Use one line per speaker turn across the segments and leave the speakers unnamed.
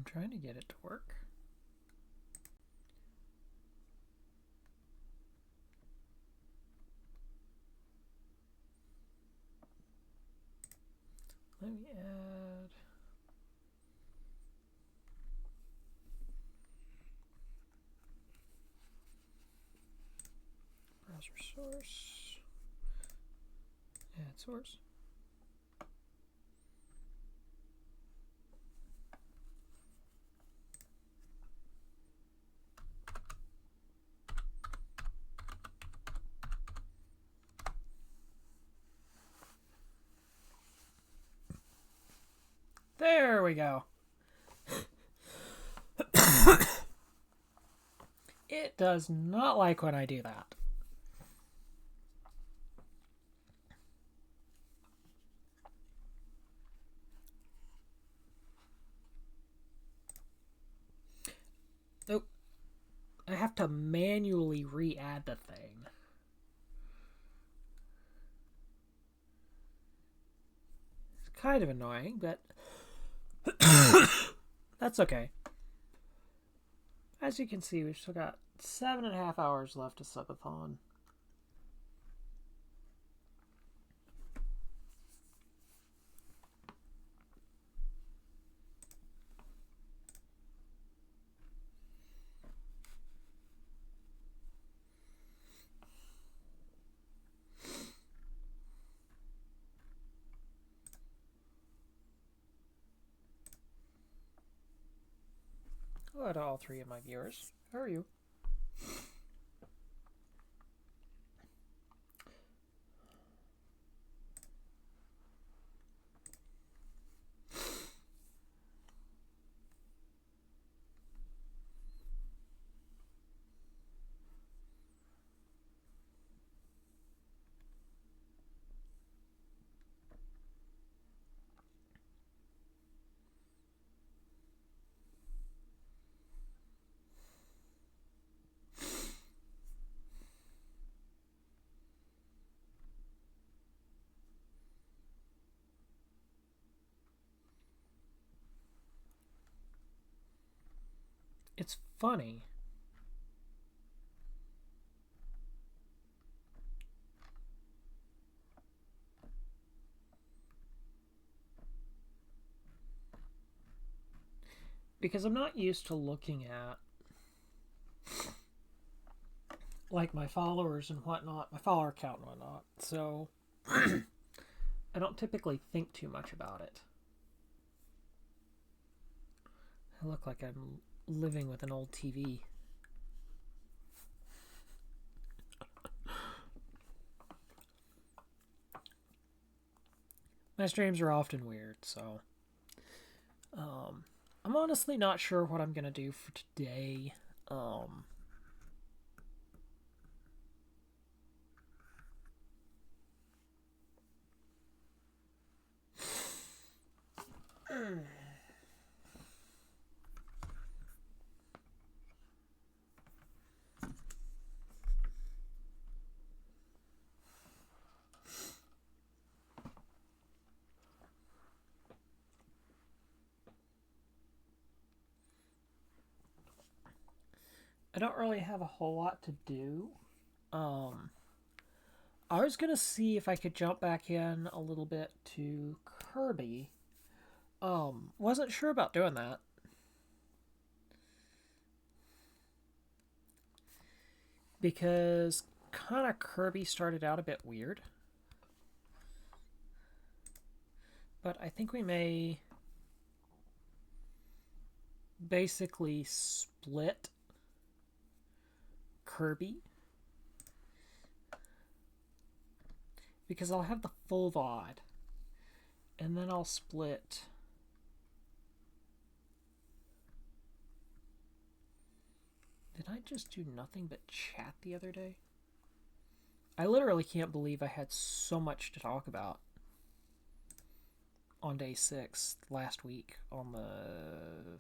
I'm trying to get it to work. Let me add... browser source. Add source. There we go. It does not like when I do that. Nope. I have to manually re-add the thing. It's kind of annoying, but that's okay. As you can see, we've still got 7.5 hours left to subathon. Hello to all three of my viewers. How are you? It's funny. Because I'm not used to looking at like my followers and whatnot, my follower count and whatnot. So I don't typically think too much about it. I look like I'm living with an old TV. My streams are often weird, so I'm honestly not sure what I'm gonna do for today. I don't really have a whole lot to do. I was gonna see if I could jump back in a little bit to Kirby. Wasn't sure about doing that. Because kind of Kirby started out a bit weird. But I think we may basically split Kirby. Because I'll have the full VOD. And then I'll split... Did I just do nothing but chat the other day? I literally can't believe I had so much to talk about on day 6 last week on the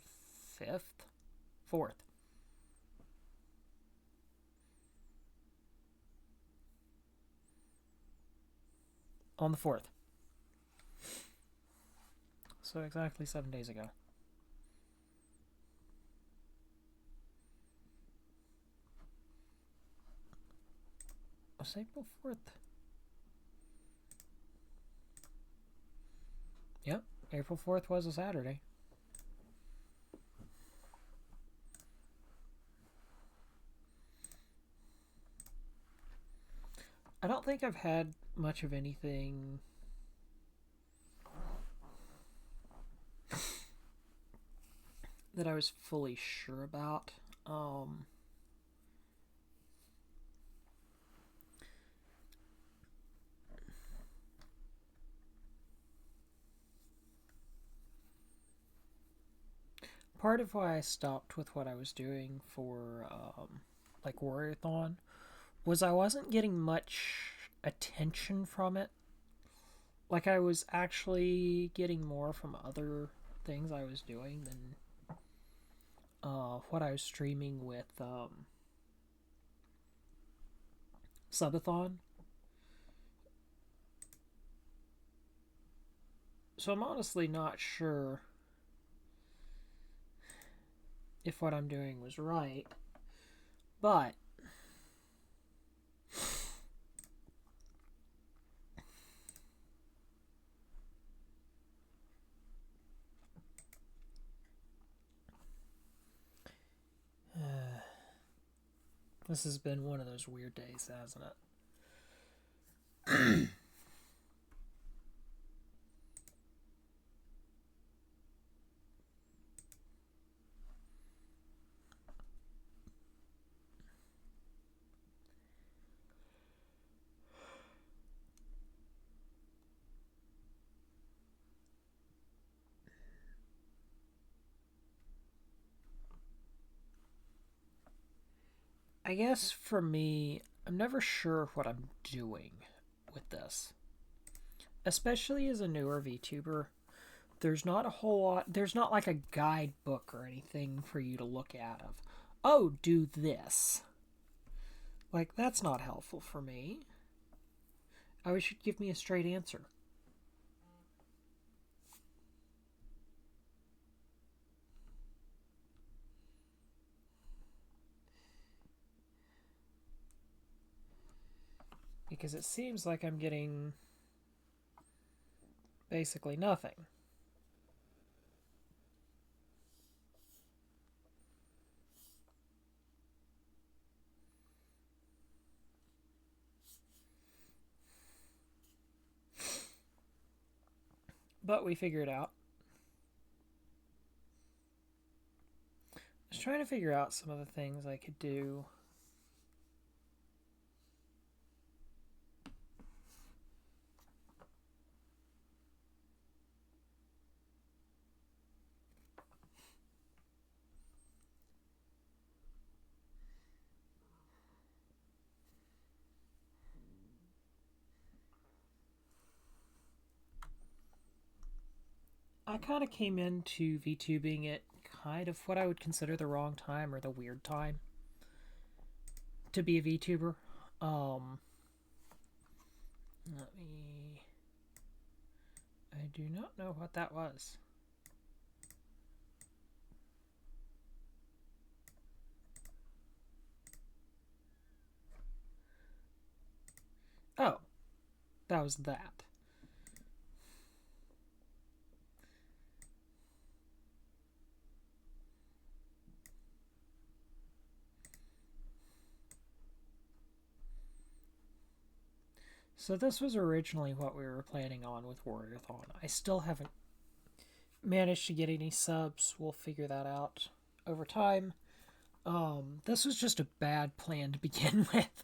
5th? 4th. On the 4th. So exactly 7 days ago. Was April 4th? Yep, April 4th was a Saturday. I don't think I've had much of anything that I was fully sure about. Part of why I stopped with what I was doing for like Warriorthon was I wasn't getting much attention from it. Like I was actually getting more from other things I was doing than what I was streaming with Subathon. So I'm honestly not sure if what I'm doing was right, but this has been one of those weird days, hasn't it? I guess for me, I'm never sure what I'm doing with this. Especially as a newer VTuber, there's not a whole lot, there's not like a guidebook or anything for you to look at of, oh, do this. Like, that's not helpful for me. I wish you'd give me a straight answer. Because it seems like I'm getting basically nothing. But we figure it out. I was trying to figure out some of the things I could do. I kind of came into VTubing at kind of what I would consider the wrong time or the weird time to be a VTuber. Let me. I do not know what that was. Oh, that was that. So this was originally what we were planning on with Warriorthon. I still haven't managed to get any subs. We'll figure that out over time. This was just a bad plan to begin with.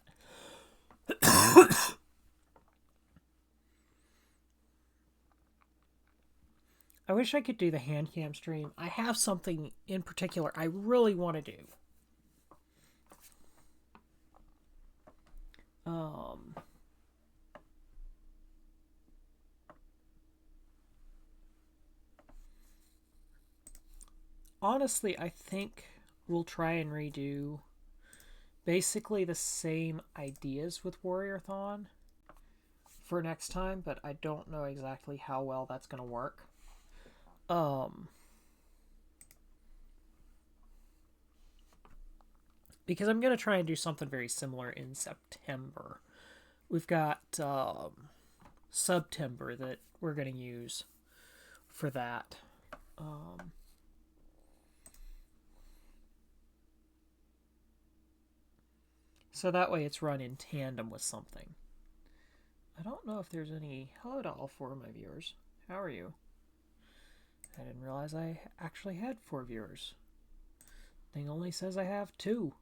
I wish I could do the hand cam stream. I have something in particular I really want to do. Honestly, I think we'll try and redo basically the same ideas with Warriorthon for next time, but I don't know exactly how well that's going to work. Because I'm going to try and do something very similar in September we've got September that we're going to use for that. So that way it's run in tandem with something. I don't know if there's any... Hello to all 4 of my viewers. How are you? I didn't realize I actually had 4 viewers. Thing only says I have 2.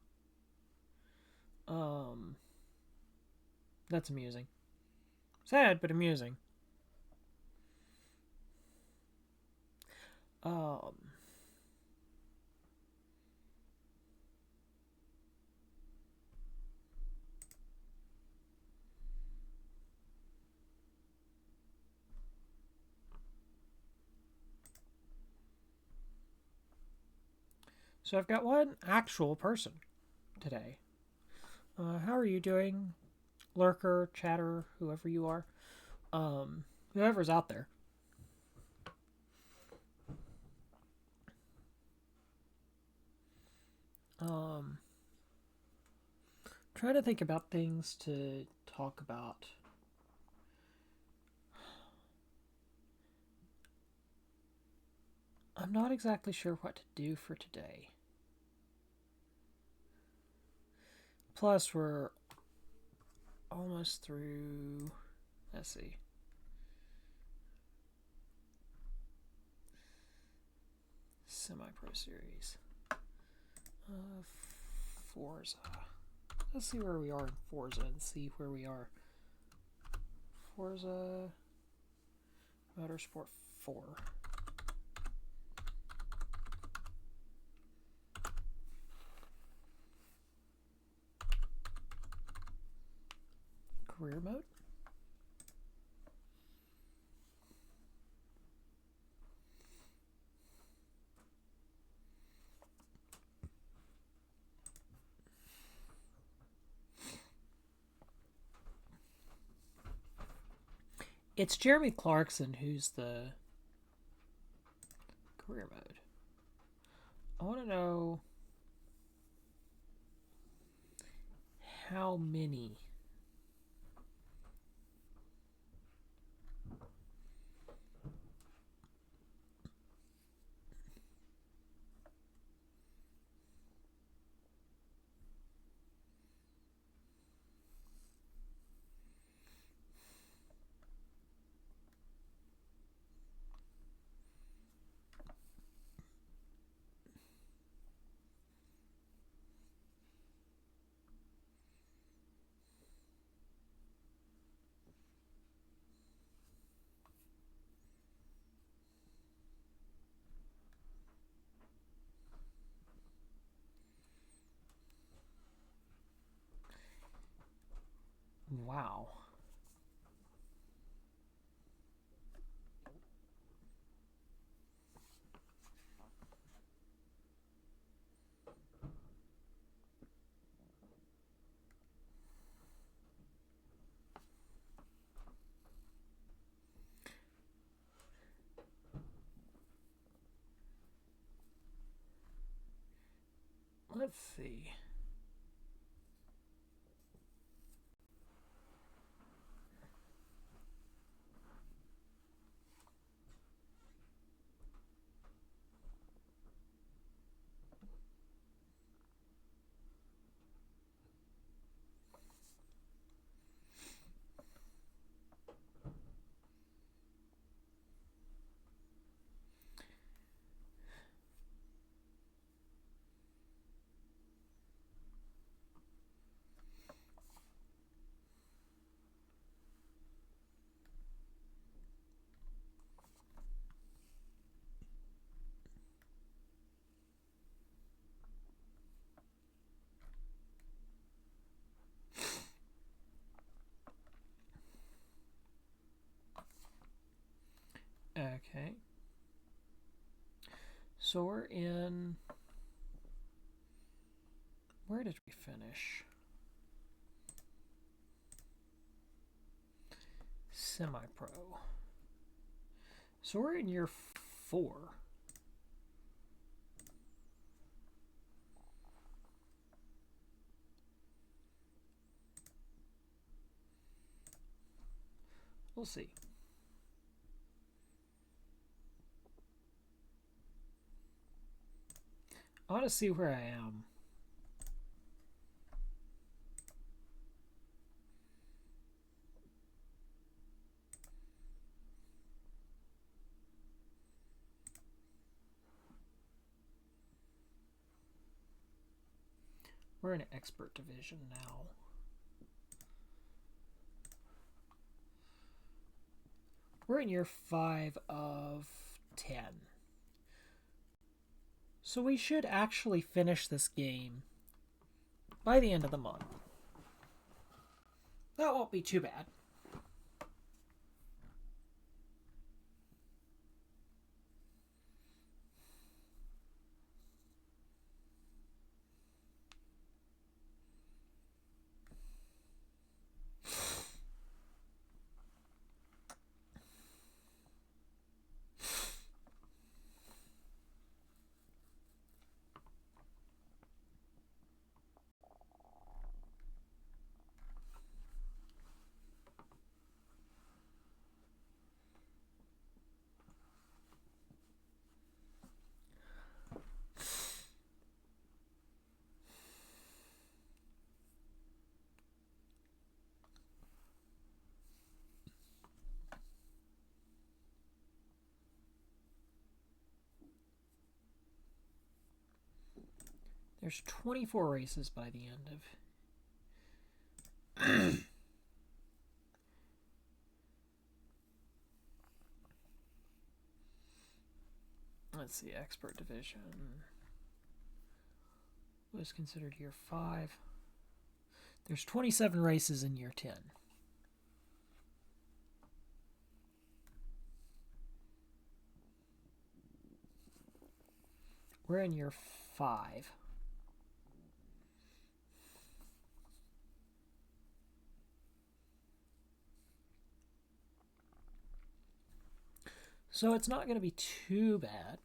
That's amusing. Sad, but amusing. So I've got one actual person today. How are you doing? Lurker, chatter, whoever you are. Whoever's out there. Trying to think about things to talk about. I'm not exactly sure what to do for today. Plus, we're almost through... Let's see. Semi-Pro Series. Forza. Let's see where we are in Forza and see where we are. Forza Motorsport 4. Career mode? It's Jeremy Clarkson who's the career mode. I want to know how many. Wow. Let's see. Okay. So we're in... Where did we finish? Semi-Pro. So we're in year 4. We'll see. I want to see where I am. We're in expert division now. We're in year 5 of 10. So we should actually finish this game by the end of the month. That won't be too bad. There's 24 races by the end of... Let's see, expert division was considered year 5. There's 27 races in year 10. We're in year 5. So it's not going to be too bad.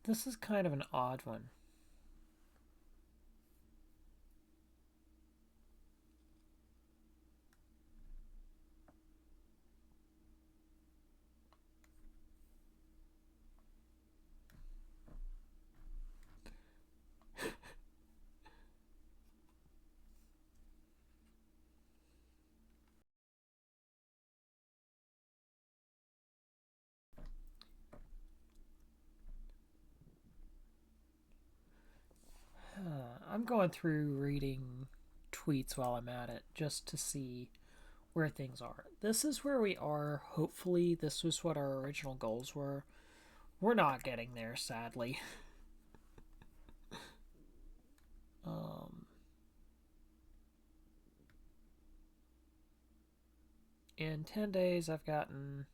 This is kind of an odd one. I'm going through reading tweets while I'm at it just to see where things are. This is where we are. Hopefully, this was what our original goals were. We're not getting there, sadly. In 10 days, I've gotten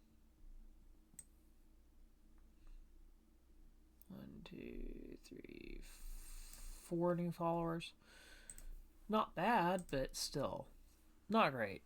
1, 2, 3, 4 new followers. Not bad, but still not great.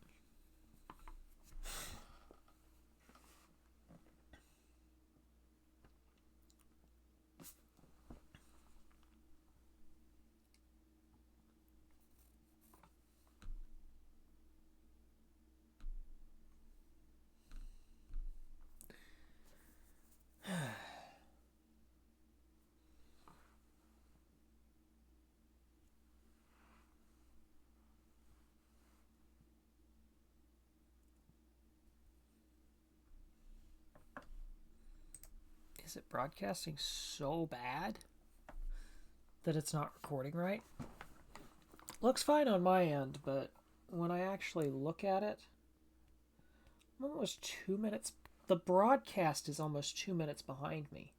Is it broadcasting so bad that it's not recording right? Looks fine on my end, but when I actually look at it, I'm almost 2 minutes. The broadcast is almost 2 minutes behind me.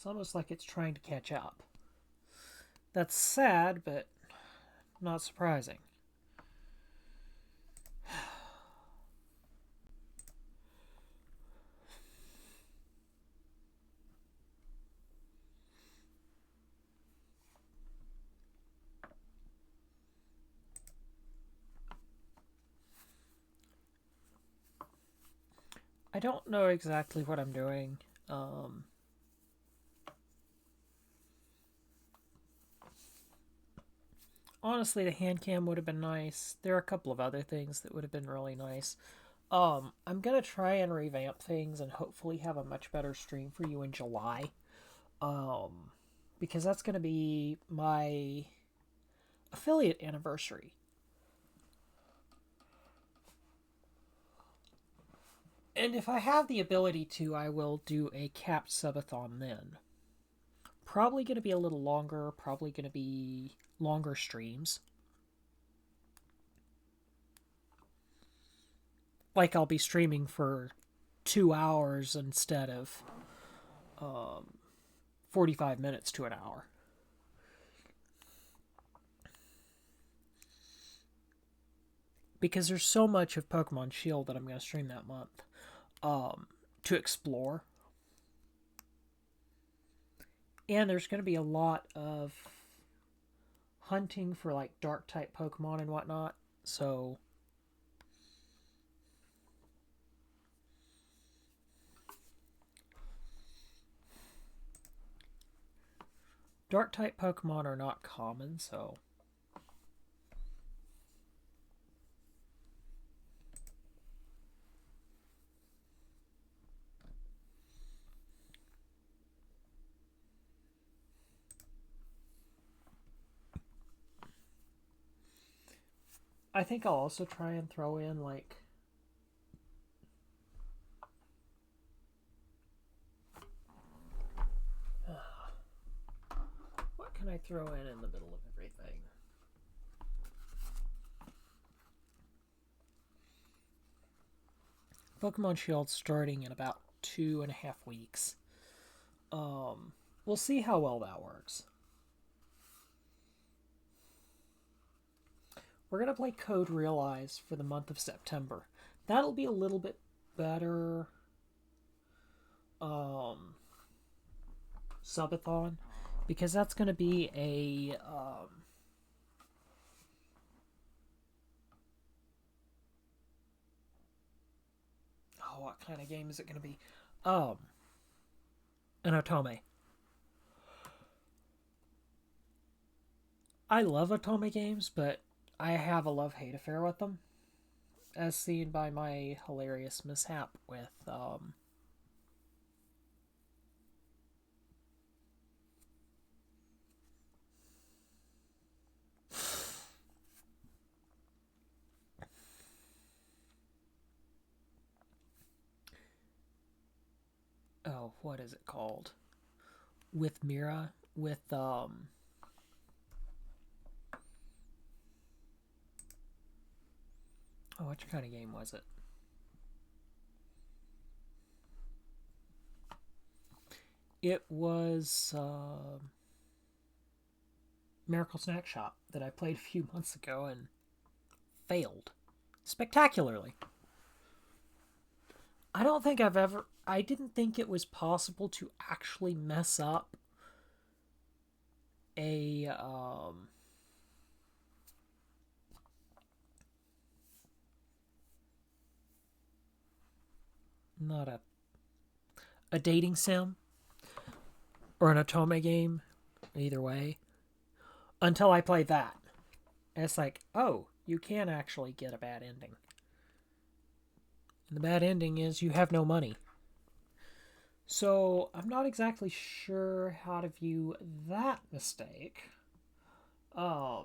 almost like it's trying to catch up. That's sad, but not surprising. I don't know exactly what I'm doing. Honestly, the hand cam would have been nice. There are a couple of other things that would have been really nice. I'm gonna try and revamp things and hopefully have a much better stream for you in July. Um, because that's gonna be my affiliate anniversary. And if I have the ability to, I will do a capped subathon then. Probably going to be a little longer, probably going to be longer streams. Like I'll be streaming for 2 hours instead of 45 minutes to an hour. Because there's so much of Pokemon Shield that I'm going to stream that month to explore. And there's going to be a lot of hunting for like dark type Pokemon and whatnot. So dark type Pokemon are not common, so I think I'll also try and throw in like what can I throw in the middle of everything? Pokemon Shield starting in about 2.5 weeks. We'll see how well that works. We're going to play Code Realize for the month of September. That'll be a little bit better subathon because that's going to be a what kind of game is it going to be? An Otome. I love Otome games, but I have a love-hate affair with them, as seen by my hilarious mishap with oh, what is it called? With Mira, with oh, which kind of game was it? It was Miracle Snack Shop that I played a few months ago and failed spectacularly. I don't think I didn't think it was possible to actually mess up a not a dating sim or an Otome game, either way, until I played that. And it's like, oh, you can actually get a bad ending. And the bad ending is you have no money. So I'm not exactly sure how to view that mistake. I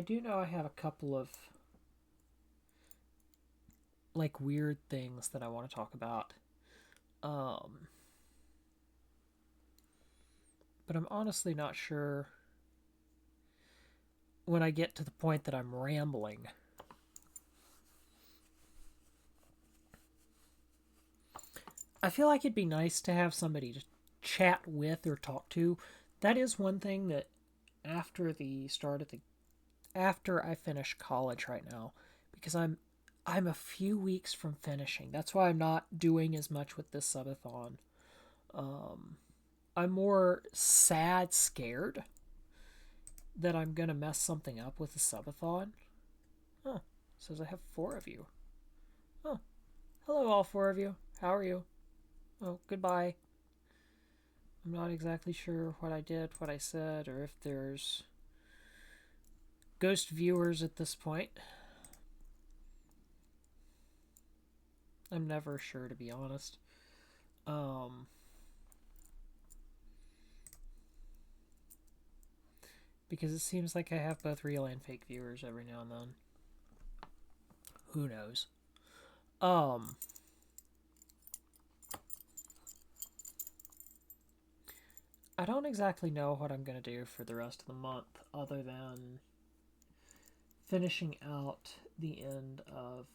do know I have a couple of like weird things that I want to talk about. But I'm honestly not sure when I get to the point that I'm rambling I feel like it'd be nice to have somebody to chat with or talk to. That is one thing that after the start of the after I finish college right now, because I'm a few weeks from finishing. That's why I'm not doing as much with this subathon. Um, I'm more sad, scared that I'm gonna mess something up with the subathon. Oh, says I have 4 of you. Oh, hello, all 4 of you. How are you? Oh, goodbye. I'm not exactly sure what I did, what I said, or if there's ghost viewers at this point. I'm never sure, to be honest. Um, because it seems like I have both real and fake viewers every now and then. Who knows? Um, I don't exactly know what I'm gonna do for the rest of the month, other than finishing out the end of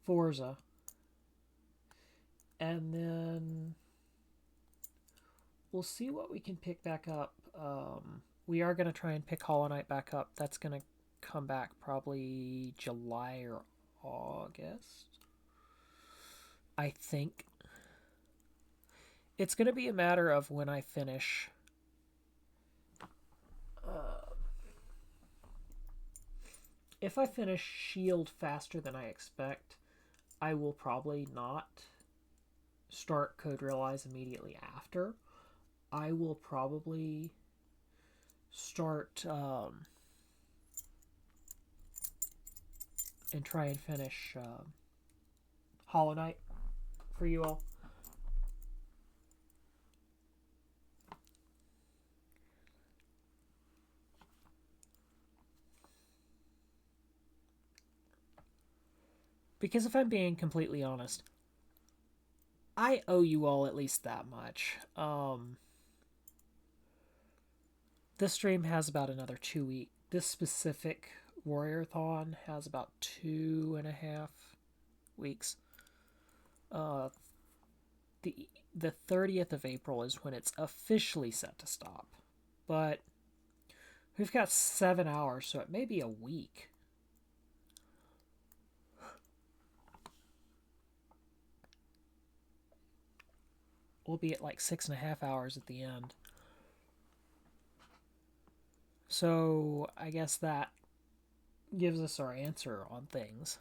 Forza, and then we'll see what we can pick back up. We are going to try and pick Hollow Knight back up. That's going to come back probably July or August, I think. It's going to be a matter of when I finish. If I finish Shield faster than I expect, I will probably not start Code Realize immediately after. I will probably start and try and finish Hollow Knight for you all. Because if I'm being completely honest, I owe you all at least that much. This stream has about another 2 weeks. This specific Warriorthon has about 2.5 weeks. The 30th of April is when it's officially set to stop. But we've got 7 hours, so it may be a week. We'll be at like 6.5 hours at the end. So I guess that gives us our answer on things.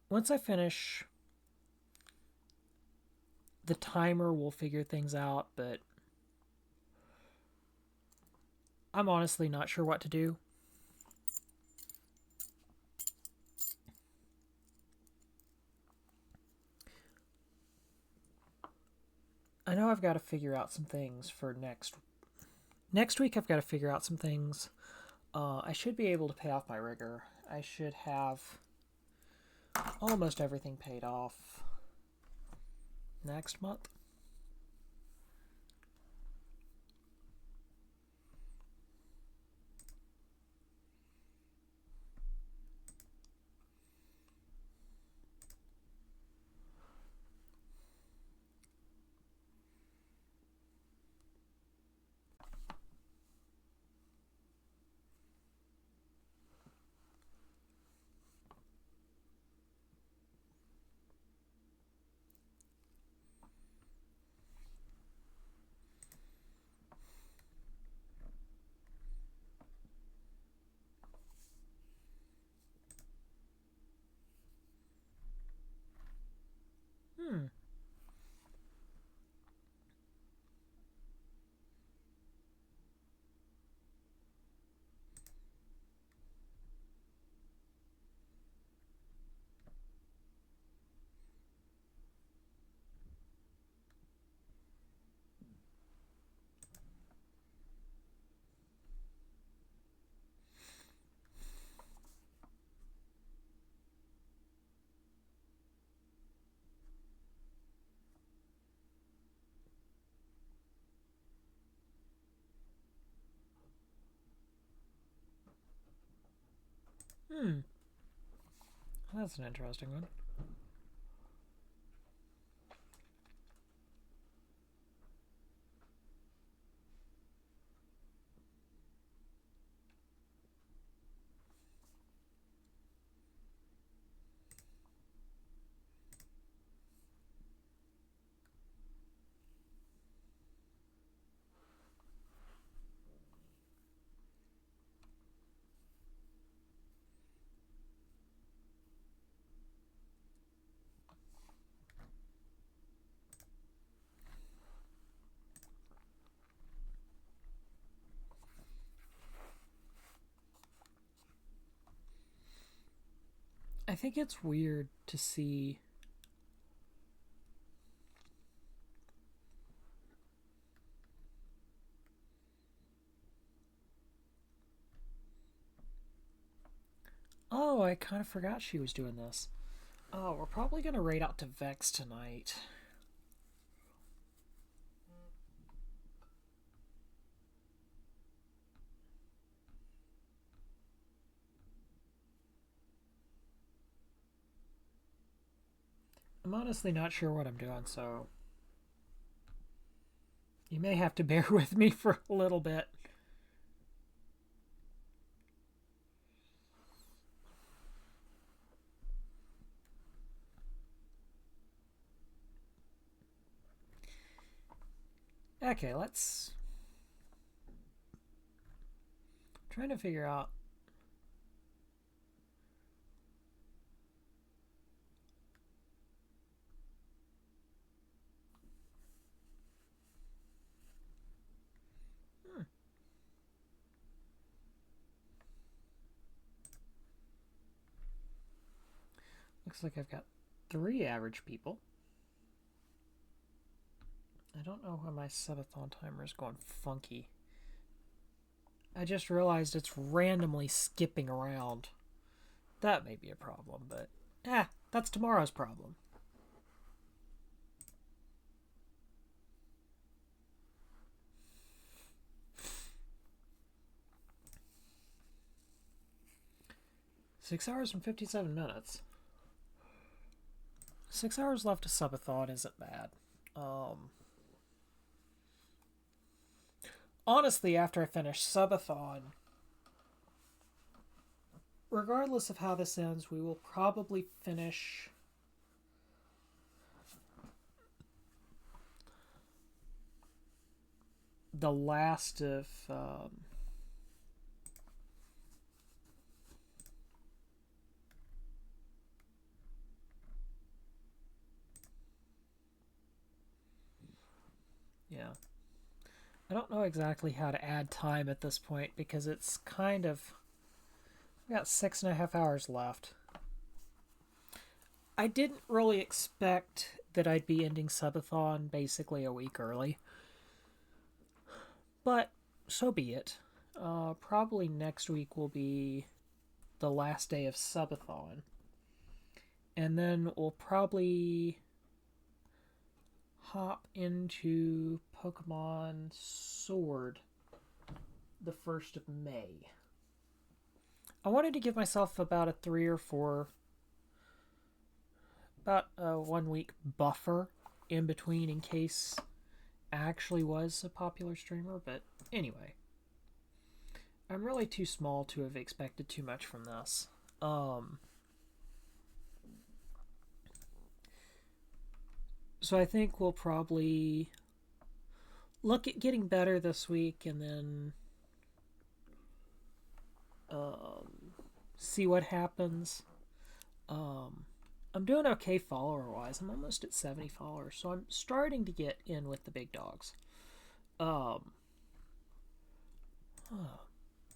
Once I finish, the timer will figure things out, but I'm honestly not sure what to do. I know I've got to figure out some things for next week. I've got to figure out some things. I should be able to pay off my rigger. I should have almost everything paid off next month. Hmm. That's an interesting one. I think it's weird to see. Oh, I kind of forgot she was doing this. Oh, we're probably going to raid out to Vex tonight. I'm honestly not sure what I'm doing, so you may have to bear with me for a little bit. Okay, let's... trying to figure out... Looks like I've got 3 average people. I don't know why my subathon timer is going funky. I just realized it's randomly skipping around. That may be a problem, but... that's tomorrow's problem. Six hours and 57 minutes. 6 hours left to subathon isn't bad. Honestly, after I finish subathon, regardless of how this ends, we will probably finish the last of yeah. I don't know exactly how to add time at this point because it's kind of... we got 6.5 hours left. I didn't really expect that I'd be ending subathon basically a week early. But so be it. Probably next week will be the last day of subathon. And then we'll probably hop into Pokemon Sword the 1st of May. I wanted to give myself about a 3 or 4, about a 1 week buffer in between in case I actually was a popular streamer, but anyway. I'm really too small to have expected too much from this. So I think we'll probably look at getting better this week and then see what happens. I'm doing okay follower wise. I'm almost at 70 followers, so I'm starting to get in with the big dogs.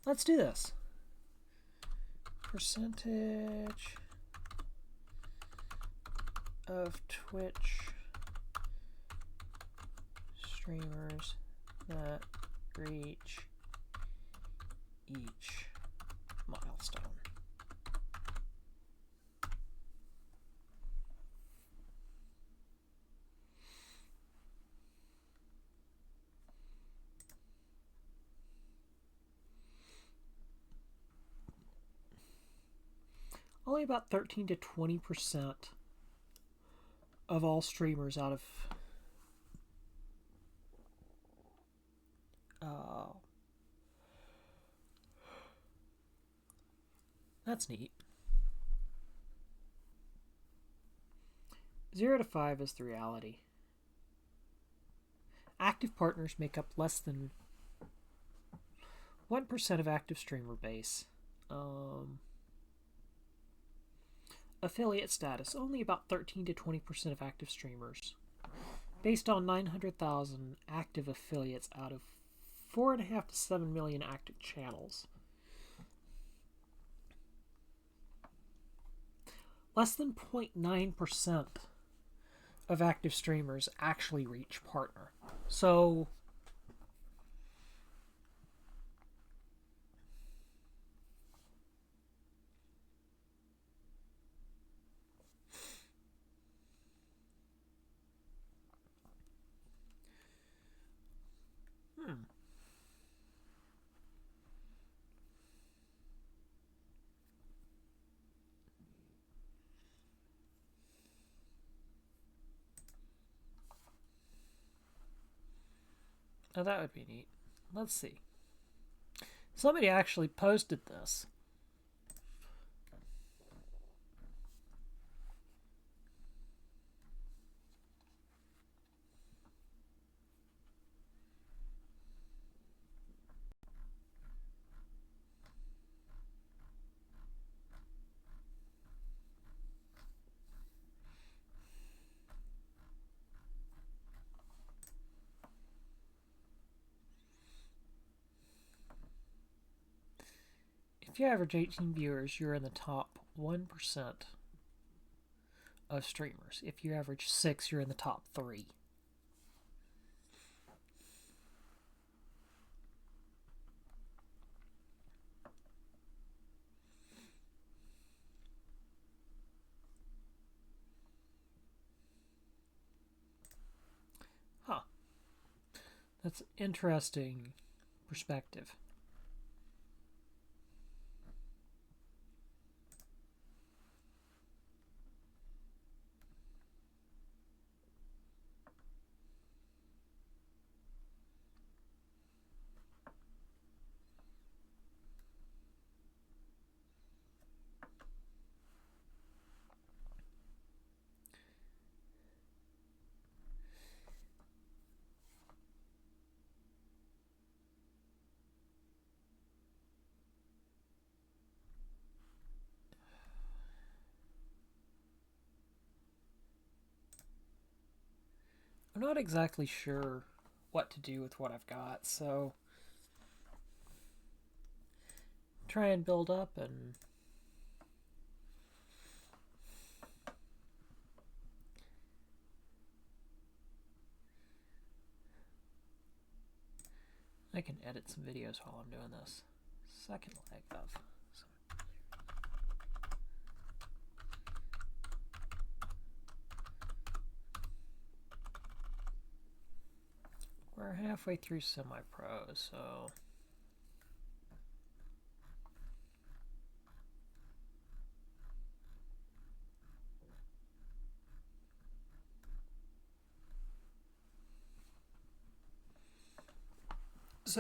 Let's do this. Percentage of Twitch streamers that reach each milestone. only about 13 to 20% of all streamers out of that's neat. 0 to 5 is the reality. Active partners make up less than 1% of active streamer base. Affiliate status, only about 13 to 20% of active streamers. Based on 900,000 active affiliates out of 4.5 to 7 million active channels. Less than 0.9% of active streamers actually reach partner. So now that would be neat. Let's see. Somebody actually posted this. If you average 18 viewers, you're in the top 1% of streamers. If you average 6, you're in the top 3. Huh. That's an interesting perspective. I'm not exactly sure what to do with what I've got, so try and build up and I can edit some videos while I'm doing this. Second leg of. We're halfway through semi-pro, so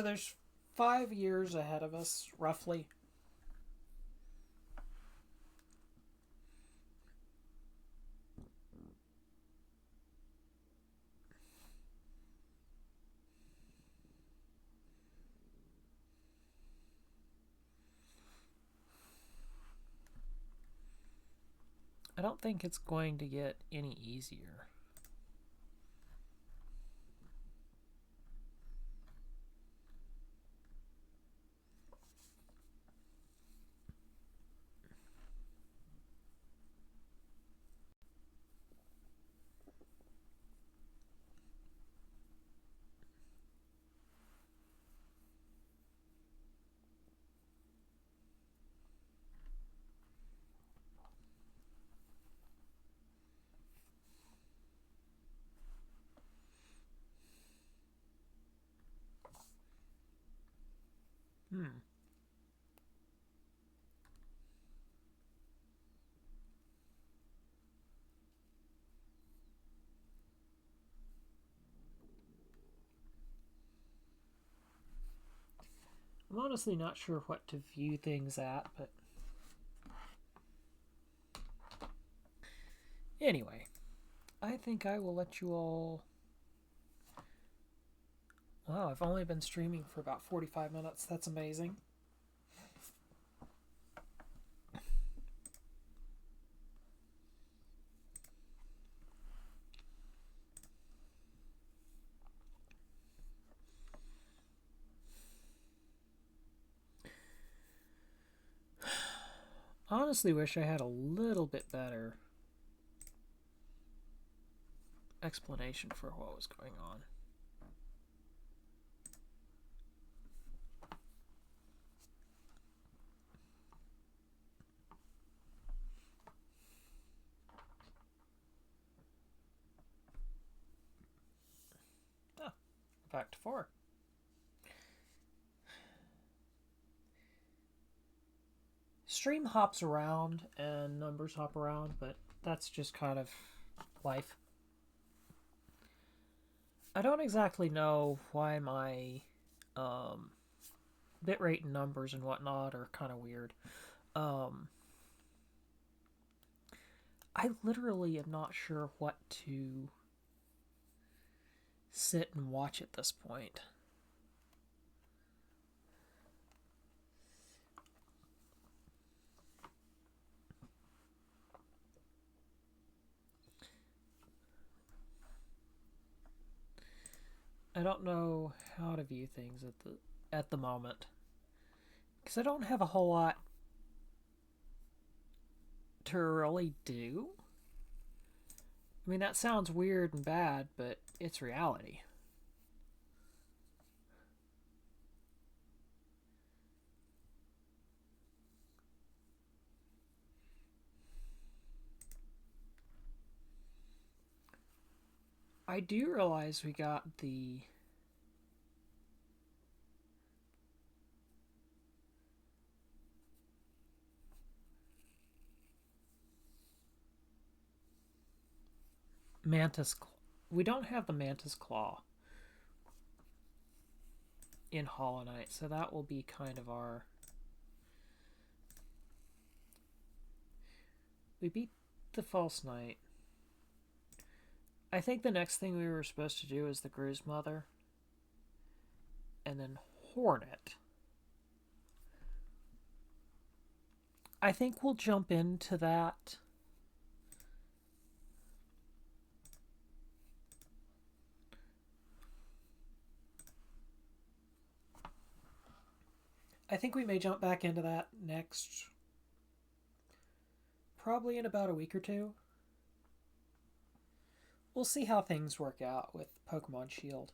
there's 5 years ahead of us, roughly. I don't think it's going to get any easier. I'm honestly not sure what to view things at, but anyway, I think I will let you all. Wow, I've only been streaming for about 45 minutes. That's amazing. Honestly wish I had a little bit better explanation for what was going on. Oh, back to 4. Stream hops around and numbers hop around, but that's just kind of life. I don't exactly know why my bitrate and numbers and whatnot are kind of weird. I literally am not sure what to sit and watch at this point. I don't know how to view things at the moment, because I don't have a whole lot to really do. I mean, that sounds weird and bad, but it's reality. I do realize we got the Mantis. We don't have the Mantis Claw in Hollow Knight, so that will be kind of our. We beat the False Knight. I think the next thing we were supposed to do is the Gru's Mother. And then Hornet. I think we'll jump into that. I think we may jump back into that next. Probably in about a week or two. We'll see how things work out with Pokemon Shield.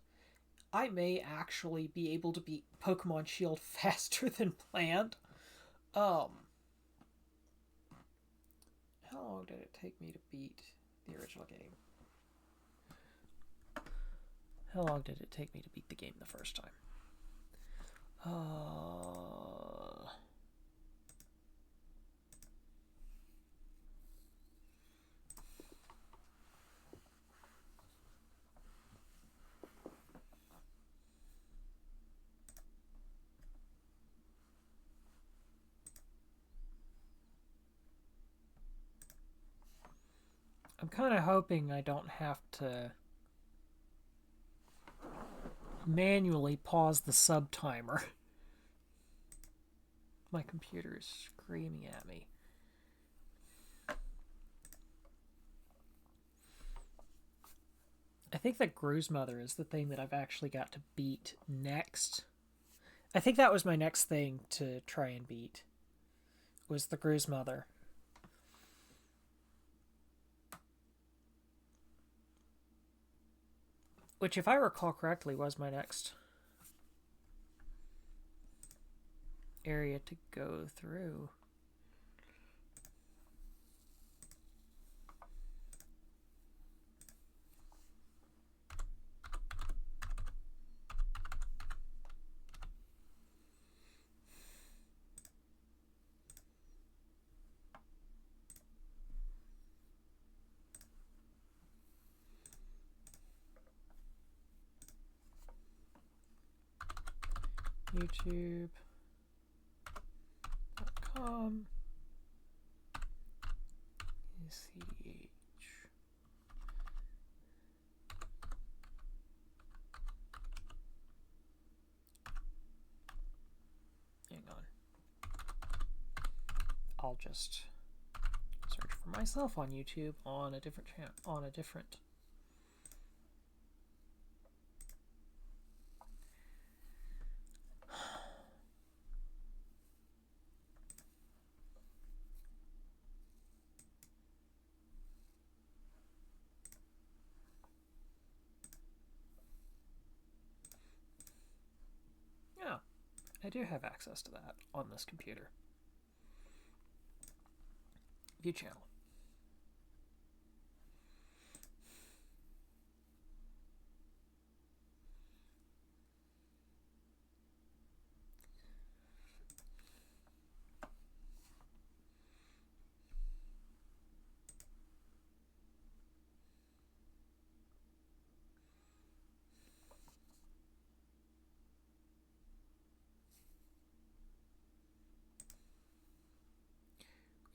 I may actually be able to beat Pokemon Shield faster than planned. How long did it take me to beat the original game? How long did it take me to beat the game the first time? I'm kind of hoping I don't have to manually pause the sub timer. My computer is screaming at me. I think that Gru's Mother is the thing that I've actually got to beat next. I think that was my next thing to try and beat. Was the Gru's Mother. Which, if I recall correctly, was my next area to go through. YouTube. ECH. Hang on. I'll just search for myself on YouTube on a different channel, on a different. Yeah, I do have access to that on this computer. View channel.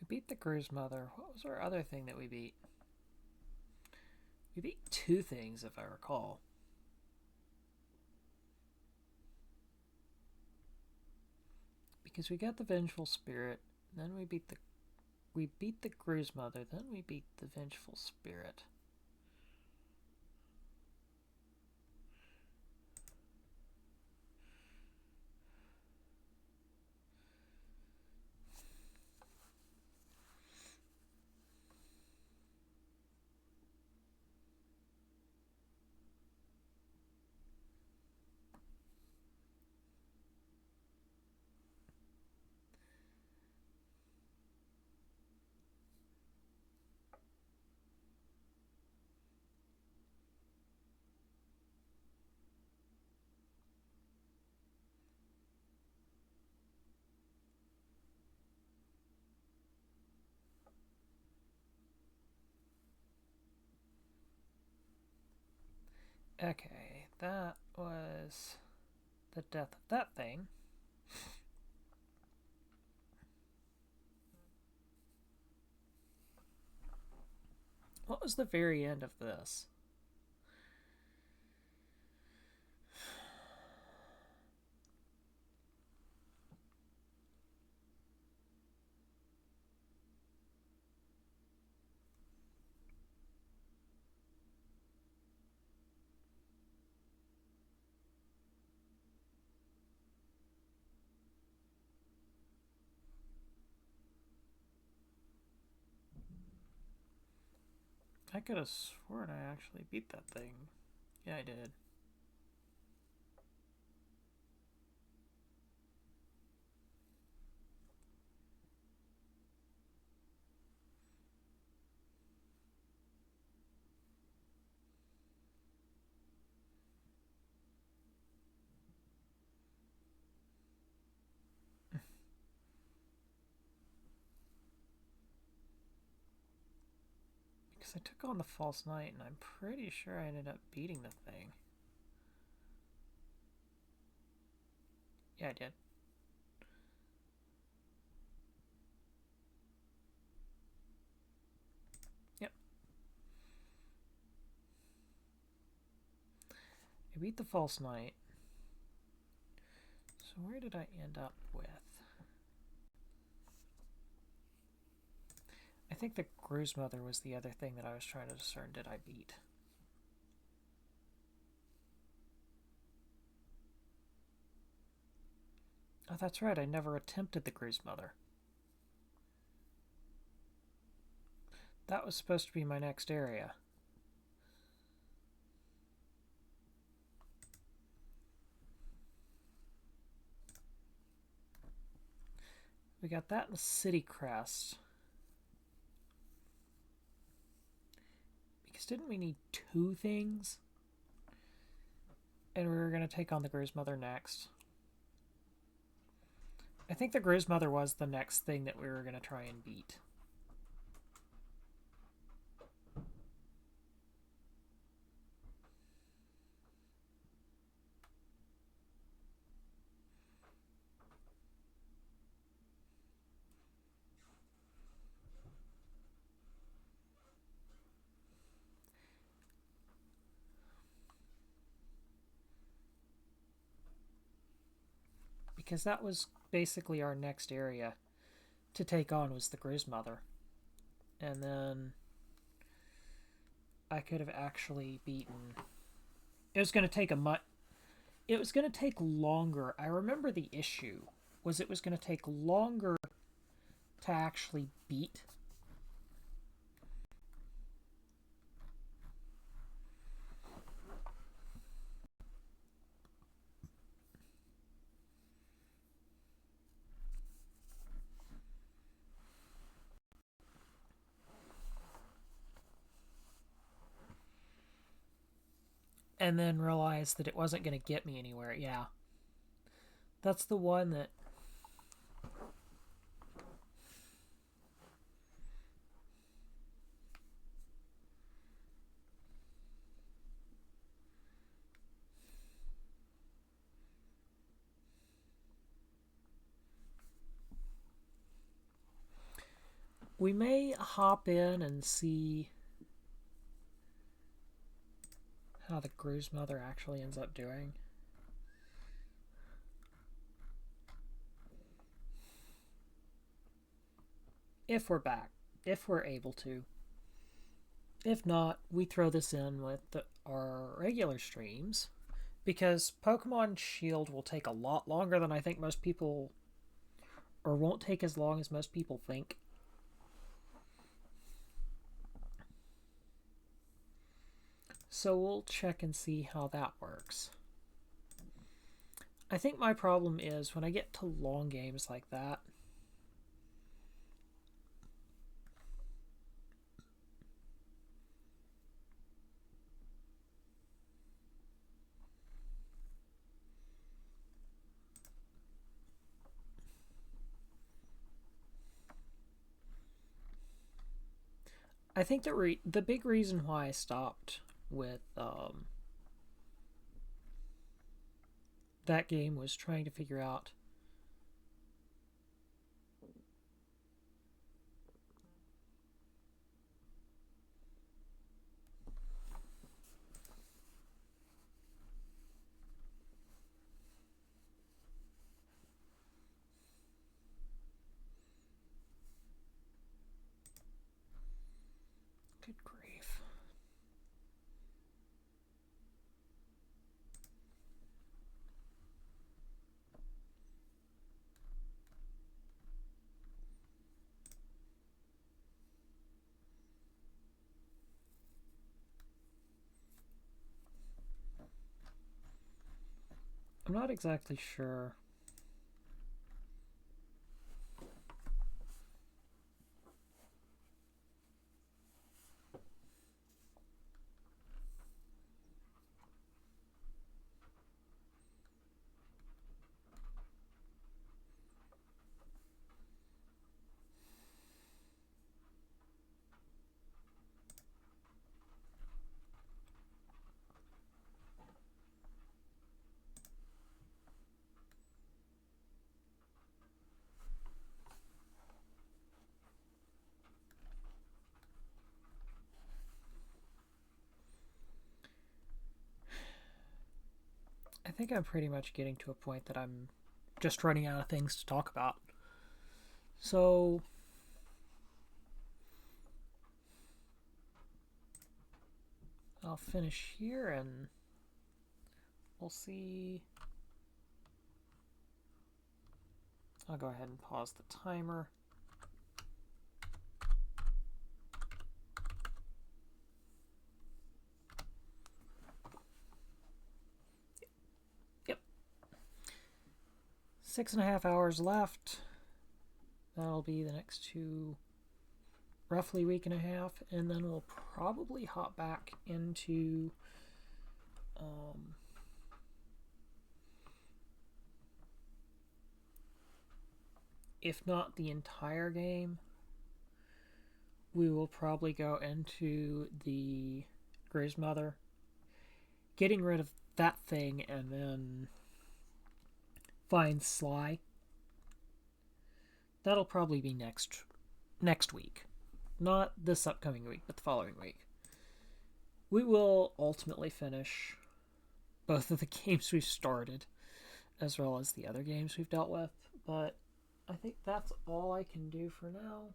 We beat the Cruise Mother. What was our other thing that we beat? We beat two things, if I recall. Because we got the Vengeful Spirit, then we beat the Cruise Mother, then we beat the Vengeful Spirit. Okay, that was the death of that thing. What was the very end of this? I could have sworn I actually beat that thing. Yeah, I did. Because I took on the False Knight, and I'm pretty sure I ended up beating the thing. Yeah, I did. Yep. I beat the False Knight. So where did I end up with? I think the Cruise Mother was the other thing that I was trying to discern. Did I beat? Oh, that's right. I never attempted the Cruise Mother. That was supposed to be my next area. We got that in City Crest. Because didn't we need two things? And we were going to take on the Cruise Mother next. I think the Cruise Mother was the next thing that we were going to try and beat. because that was basically our next area to take on was the Grizzmother. And then I could have actually beaten. It was going to take It was going to take longer. I remember the issue was it was going to take longer to actually beat. And then realized that it wasn't going to get me anywhere. Yeah. That's the one that we may hop in and see how the Grizzmother actually ends up doing. If we're back. If we're able to. If not, we throw this in with our regular streams. Because Pokemon Shield will take a lot longer than I think most people... Or won't take as long as most people think. So we'll check and see how that works. I think my problem is when I get to long games like that, I think the big reason why I stopped with that game was trying to figure out good grief. I'm not exactly sure. I think I'm pretty much getting to a point that I'm just running out of things to talk about. So I'll finish here and we'll see. I'll go ahead and pause the timer. Yep. 6.5 hours left. That'll be the next roughly week and a half, and then we'll probably hop back into if not the entire game, we will probably go into the Grizzmother, getting rid of that thing, and then find Sly. That'll probably be next week. Not this upcoming week, but the following week. We will ultimately finish both of the games we've started. as well as the other games we've dealt with, but I think that's all I can do for now.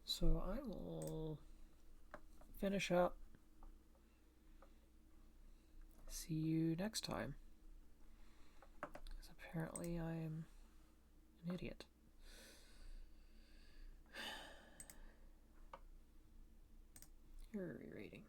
So I will finish up. See you next time. Because apparently I am an idiot. You're rereading.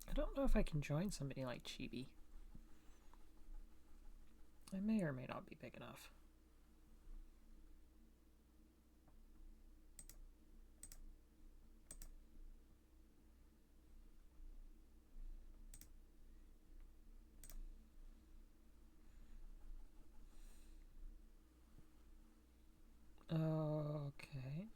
I don't know if I can join somebody like Chibi. I may or may not be big enough. Okay.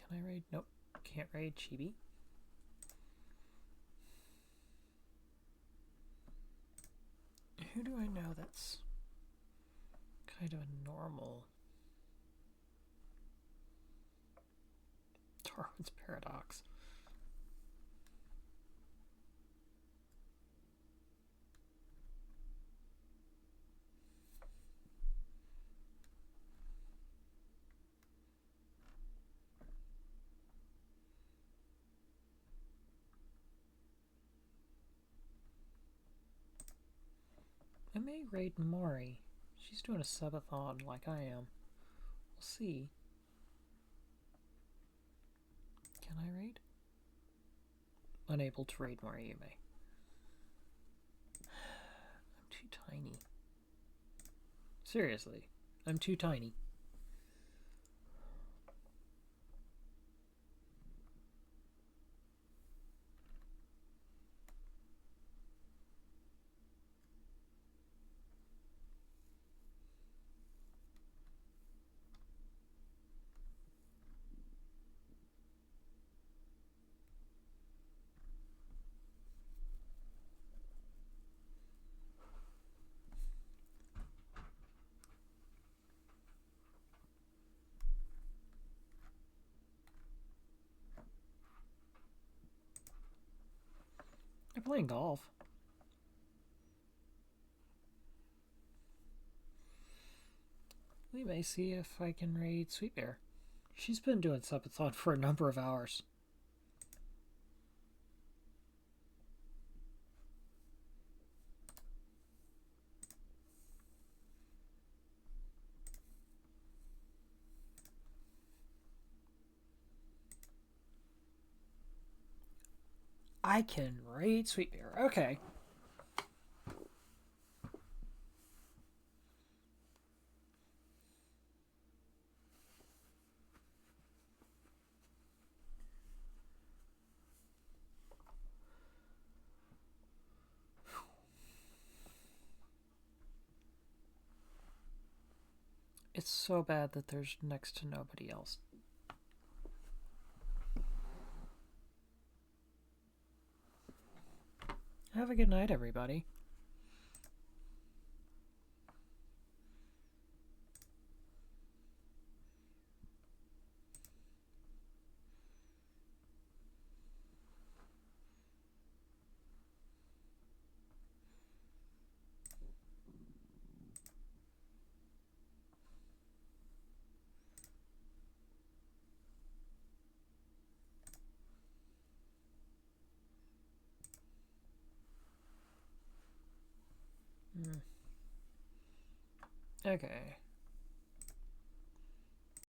Can I raid? Nope. Can't raid Chibi. Who do I know that's kind of a normal? Darwin's Paradox. I may raid Mori. She's doing a subathon like I am. We'll see. Can I raid? Unable to raid Mori, you may. I'm too tiny. Seriously, I'm too tiny. I'm playing golf. We may see if I can raid Sweet Bear. She's been doing subathon for a number of hours. I can raid Sweet Bear. Okay. It's so bad that there's next to nobody else. Have a good night, everybody. Okay.